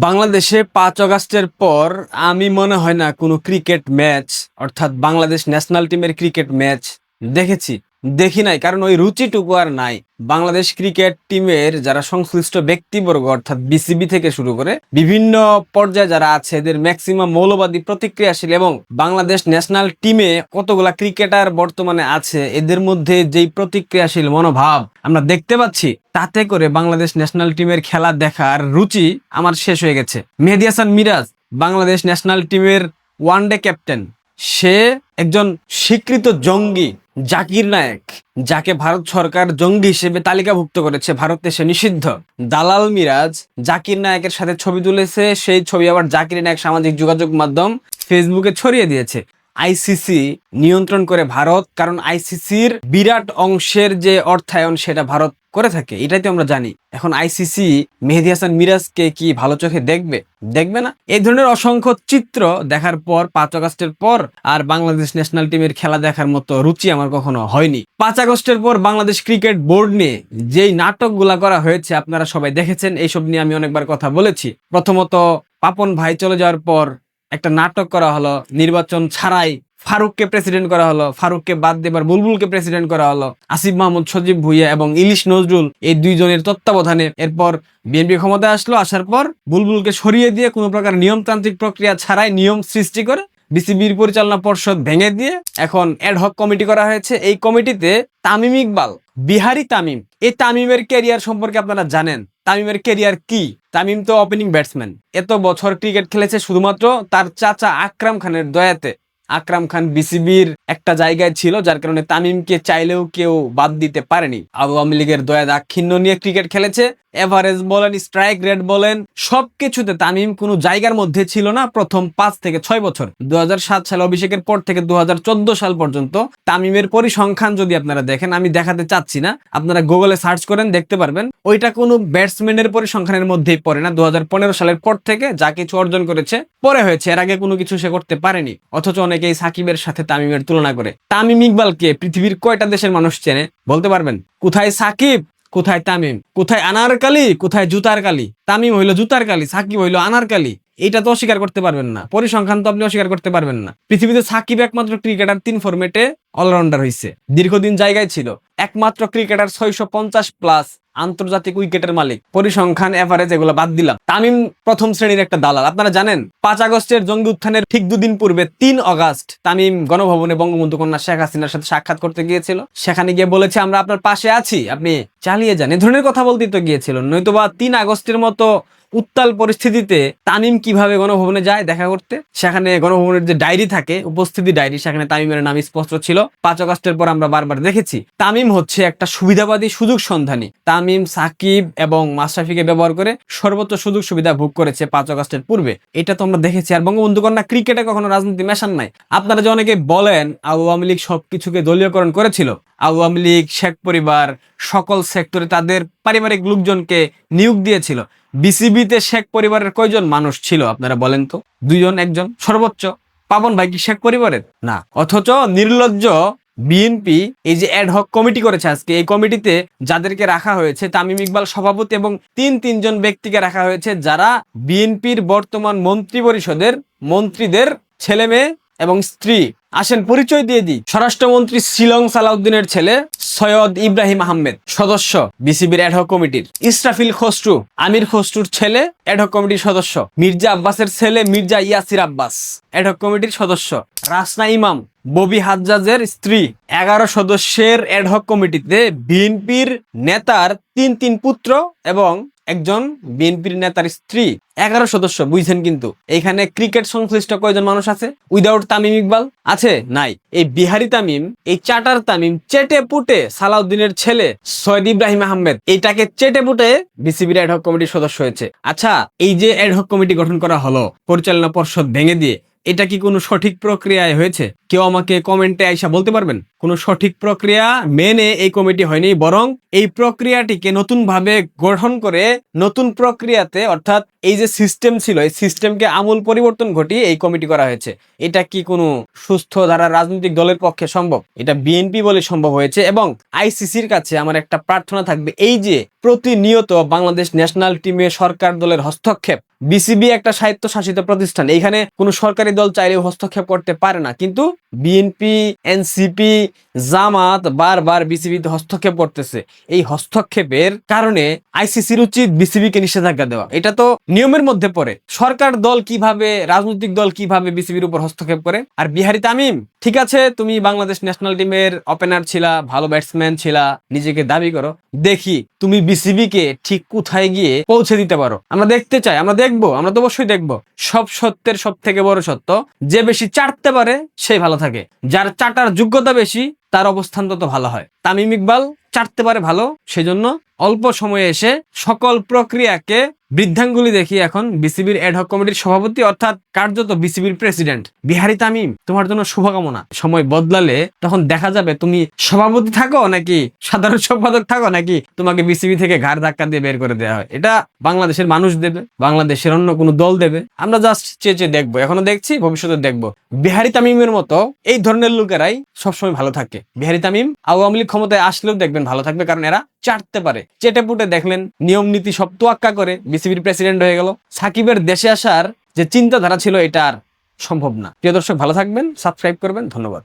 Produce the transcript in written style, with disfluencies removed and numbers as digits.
বাংলাদেশে 5 আগস্টের পর আমি মনে হয় না কোনো ক্রিকেট ম্যাচ অর্থাৎ বাংলাদেশ ন্যাশনাল টিমের ক্রিকেট ম্যাচ দেখেছি। দেখি নাই, কারণ ওই রুচিটুকু আর নাই। বাংলাদেশ ক্রিকেট টিমের যারা সংশ্লিষ্ট ব্যক্তিবর্গ অর্থাৎ বিসিবি থেকে শুরু করে বিভিন্ন পর্যায়ে যারা আছে, এদের ম্যাক্সিমাম মৌলবাদী, প্রতিক্রিয়াশীল, এবং বাংলাদেশ ন্যাশনাল টিমে কতগুলা ক্রিকেটার বর্তমানে আছে এদের মধ্যে যেই প্রতিক্রিয়াশীল মনোভাব আমরা দেখতে পাচ্ছি, তাতে করে বাংলাদেশ ন্যাশনাল টিমের খেলা দেখার রুচি আমার শেষ হয়ে গেছে। মেহেদী হাসান মিরাজ বাংলাদেশ ন্যাশনাল টিমের ওয়ানডে ক্যাপ্টেন, সে একজন স্বীকৃত জঙ্গি জাকির নায়েক, যাকে ভারত সরকার জঙ্গি হিসেবে তালিকাভুক্ত করেছে, ভারতে সে নিষিদ্ধ। দালাল মিরাজ জাকির নায়েকের সাথে ছবি তুলেছে, সেই ছবি আবার জাকির নায়েক সামাজিক যোগাযোগ মাধ্যম ফেসবুকে ছড়িয়ে দিয়েছে। আইসিসি নিয়ন্ত্রণ করে ভারত, কারণ আইসিসির বিরাট অংশের যে অর্থায়ন সেটা ভারত করে থাকে, এটাই তো আমরা জানি। এখন আইসিসি মেহেদী হাসান মিরাজকে কি ভালো চোখে দেখবে? দেখবে না। এই ধরনের অসংখ্য চিত্র দেখার পর 5 আগস্টের পর আর বাংলাদেশ ন্যাশনাল টিমের খেলা দেখার মতো রুচি আমার কখনো হয়নি। 5 আগস্টের পর বাংলাদেশ ক্রিকেট বোর্ড নিয়ে যেই নাটকগুলা করা হয়েছে আপনারা সবাই দেখেছেন, এইসব নিয়ে আমি অনেকবার কথা বলেছি। প্রথমত, পাপন ভাই চলে যাওয়ার পর একটা নাটক করা হলো, নির্বাচন ছাড়াই ফারুককে প্রেসিডেন্ট করা হলো, ফারুককে বাদ দিয়ে বুলবুলকে প্রেসিডেন্ট করা হলো, আসিফ মাহমুদ, সজীব ভুইয়া এবং ইলিশ নজরুল এই দুইজনের তত্ত্বাবধানে। এরপর বিএনপি ক্ষমতায় আসলো, আসার পর বুলবুলকে সরিয়ে দিয়ে কোনো প্রকার নিয়মতান্ত্রিক প্রক্রিয়া ছাড়াই নিয়ম সৃষ্টি করে বিসিবির পরিচালনা পর্ষদ ভেঙে দিয়ে এখন অ্যাডহক কমিটি করা হয়েছে। এই কমিটিতে তামিম ইকবাল, বিহারি তামিম, এই তামিমের ক্যারিয়ার সম্পর্কে আপনারা জানেন। তামিমের ক্যারিয়ার কি? তামিম তো ওপেনিং ব্যাটসম্যান, এত বছর ক্রিকেট খেলেছে শুধুমাত্র তার চাচা আকরাম খানের দয়াতে। আকরাম খান বিসিবির একটা জায়গায় ছিল, যার কারণে তামিমকে চাইলেও কেউ বাদ দিতে পারেনি। আওয়ামী লীগের দয়া দাক্ষিণ্য নিয়ে ক্রিকেট খেলেছে, এভারেজ বলেন, স্ট্রাইক রেট বলেন, সবকিছুতে তামিম কোনো জায়গার মধ্যে ছিল না প্রথম 5 থেকে 6 বছর। 2007 সালে অভিষেকের পর থেকে 2014 সাল পর্যন্ত তামিমের পরিসংখ্যান যদি আপনারা দেখেন, আমি দেখাতে চাচ্ছি না, আপনারা গুগলে সার্চ করেন দেখতে পারবেন, ওইটা কোনো ব্যাটসম্যানের পরিসংখ্যানের মধ্যেই পড়ে না। 2015 সালের পর থেকে যা কিছু অর্জন করেছে পরে হয়েছে, এর আগে কোনো কিছু সে করতে পারেনি। অথচ অনেকেই সাকিবের সাথে তামিমের তুলনা করে। তামিম ইকবালকে পৃথিবীর কয়টা দেশের মানুষ চেনে বলতে পারবেন? কোথায় সাকিব, কোথায় তামিম, কোথায় আনারকালি, কোথায় জুতার কালি? তামিম হইলো জুতার কালি, সাকিব হইলো আনারকালি। এটা তো অস্বীকার করতে পারবেন না, পরিসংখ্যান তো আপনি অস্বীকার করতে পারবেন না। পৃথিবীতে সাকিব একমাত্র ক্রিকেটার 3 ফরম্যাটে অলরাউন্ডার হয়েছে, দীর্ঘদিন জায়গায় ছিল। একমাত্র ক্রিকেটার 650 প্লাস আন্তর্জাতিক উইকেটের মালিক। পরিসংখ্যান, এভারেজ এগুলো বাদ দিলাম। তামিম প্রথম শ্রেণীর একটা দালাল। আপনারা জানেন 5 আগস্টের জঙ্গি উত্থানের ঠিক 2 দিন পূর্বে 3 আগস্ট তামিম গণভবনে বঙ্গবন্ধু কন্যা শেখ হাসিনার সাথে সাক্ষাৎ করতে গিয়েছিল। সেখানে গিয়ে বলেছে, আমরা আপনার পাশে আছি, আপনি চালিয়ে যান, এ ধরনের কথা বলতেই তো গিয়েছিল। নয়তোবা 3 আগস্টের মতো উত্তাল পরিস্থিতিতে তামিম কিভাবে গণভবনে যায় দেখা করতে? সেখানে গণভবনের যে ডায়েরি থাকে, উপস্থিতি ডায়েরি, সেখানে তামিমের নাম স্পষ্ট ছিল। 5 আগস্টের পর আমরা বারবার দেখেছি তামিম হচ্ছে একটা সুবিধাবাদী, সুযোগ সন্ধানী। তামিম সাকিব এবং মাশরাফিকে ব্যবহার করে সর্বোচ্চ সুযোগ সুবিধা ভোগ করেছে 5 আগস্টের পূর্বে, এটা তো আমরা দেখেছি। আর বঙ্গবন্ধু কন্যা ক্রিকেটে কখনো রাজনীতি মেশান নাই। আপনারা যে অনেকে বলেন আওয়ামী লীগ সবকিছুকে দলীয়করণ করেছিল, আওয়ামী লীগ, শেখ পরিবার সকল সেক্টরে তাদের পারিবারিক লোকজনকে নিয়োগ দিয়েছিল। বিসিবিতে শেখ পরিবারের কয়জন মানুষ ছিল আপনারা বলেন তো? 2 জন, 1 জন সর্বোচ্চ। পাপন ভাই কি শেখ পরিবারের? না। অথচ নির্লজ্জ বিএনপি এই যে অ্যাডহক কমিটি করেছে আজকে, এই কমিটিতে যাদেরকে রাখা হয়েছে, তামিম ইকবাল সভাপতি এবং 3 জন ব্যক্তিকে রাখা হয়েছে, যারা বিএনপির বর্তমান মন্ত্রী পরিষদের মন্ত্রীদের ছেলে মেয়ে এবং স্ত্রী। আসেন পরিচয় দিয়ে দিই। স্বরাষ্ট্রমন্ত্রী শিলং সালাউদ্দিনের ছেলে সৈয়দ ইব্রাহিম আহমেদ, সদস্য বিসিবির অ্যাডহক কমিটির। ইসরাফিল খসরু, আমির খসরুর ছেলে, অ্যাডহক কমিটির সদস্য। মির্জা আব্বাসের ছেলে মির্জা ইয়াসির আব্বাস, অ্যাডহক কমিটির সদস্য। রাসনা ইমাম, ববি হাজ্জাজের স্ত্রী। 11 সদস্যের অ্যাডহক কমিটিতে বিএনপির নেতার 3 পুত্র এবং একজন বিএনপির নেতার স্ত্রী। 11 সদস্য, বুঝছেন? কিন্তু এখানে ক্রিকেট সংশ্লিষ্ট কয়জন মানুষ আছে উইদাউট তামিম ইকবাল? আছে? নাই। এই বিহারি তামিম, এই চাটার তামিম চেটে পুটে সালাউদ্দিনের ছেলে সৈয়দ ইব্রাহিম আহমেদ, এইটাকে চেটে পুটে বিসিবির অ্যাডহক কমিটির সদস্য হয়েছে। আচ্ছা, এই যে অ্যাডহক কমিটি গঠন করা হলো পরিচালনা পর্ষদ ভেঙে দিয়ে, এটা কি কোনো সঠিক প্রক্রিয়ায় হয়েছে? কেউ আমাকে কমেন্টে আইসা বলতে পারবেন? কোনো সঠিক প্রক্রিয়া মেনে এই কমিটি হয়নি, বরং এই প্রক্রিয়াটিকে নতুন ভাবে গঠন করে নতুন প্রক্রিয়াতে, অর্থাৎ এই যে সিস্টেম ছিল, এই সিস্টেমকে আমূল পরিবর্তন ঘটিয়ে এই কমিটি করা হয়েছে। এটা কি কোনো সুস্থ ধারা রাজনৈতিক দলের পক্ষে সম্ভব? এটা বিএনপি বলে সম্ভব হয়েছে। এবং আইসিসির কাছে আমার একটা প্রার্থনা থাকবে, এই যে প্রতিনিয়ত বাংলাদেশ ন্যাশনাল টিমে সরকার দলের হস্তক্ষেপ, বিসিবি একটা স্বায়ত্তশাসিত প্রতিষ্ঠান, এইখানে কোনো সরকারি দল চাইলেও হস্তক্ষেপ করতে পারে না, কিন্তু বিএনপি, এনসিপি, জামাত বারবার বিসিবিতে হস্তক্ষেপ করতেছে। এই হস্তক্ষেপের কারণে আইসিসির উচিত বিসিবিকে নিষেধাজ্ঞা দেওয়া। এটা তো নিয়মের মধ্যে পড়ে। সরকার দল কিভাবে, রাজনৈতিক দল কিভাবে বিসিবির উপর হস্তক্ষেপ করে? আর বিহারি তামিম, ঠিক আছে তুমি বাংলাদেশ ন্যাশনাল টিমের ওপেনার ছিলা, ভালো ব্যাটসম্যান ছিলা, নিজেকে দাবি করো, দেখি তুমি বিসিবিকে ঠিক কোথায় গিয়ে পৌঁছে দিতে পারো। আমরা দেখতে চাই, আমরা দেখবো, আমরা তো অবশ্যই দেখবো। সব সত্যের সব থেকে বড় সত্য, যে বেশি চাটতে পারে সেই ভালো থাকে, যার চাটার যোগ্যতা বেশি তার অবস্থান তত ভালো হয়। তামিম ইকবাল চাটতে পারে ভালো, সেজন্য অল্প সময়ে এসে সকল প্রক্রিয়াকে বৃদ্ধাঙ্গুলি দেখিয়ে এখন বিসিবির অ্যাডহক কমিটির সভাপতি, অর্থাৎ কার্যত বিসিবির প্রেসিডেন্ট। বিহারি তামিম, তোমার জন্য শুভকামনা। সময় বদলালে তখন দেখা যাবে তুমি সভাপতি থাকো নাকি সাধারণ সম্পাদক থাকো, নাকি তোমাকে বিসিবি থেকে ঘাড় ধাক্কা দিয়ে বের করে দেওয়া হয়। এটা বাংলাদেশের মানুষ দেবে, বাংলাদেশের অন্য কোনো দল দেবে। আমরা জাস্ট চেয়ে দেখবো, এখনো দেখছি, ভবিষ্যতে দেখবো। বিহারি তামিমের মতো এই ধরনের লোকেরাই সবসময় ভালো থাকে। বিহারি তামিম আওয়ামী লীগ ক্ষমতায় আসলেও দেখবেন ভালো থাকবে, কারণ এরা চাটতে পারে। চেটে পুটে দেখলেন নিয়ম নীতি সব তোয়াক্কা করে বিসিবির প্রেসিডেন্ট হয়ে গেল। সাকিবের দেশে আসার যে চিন্তাধারা ছিল এটা আর সম্ভব না। প্রিয় দর্শক, ভালো থাকবেন, সাবস্ক্রাইব করবেন, ধন্যবাদ।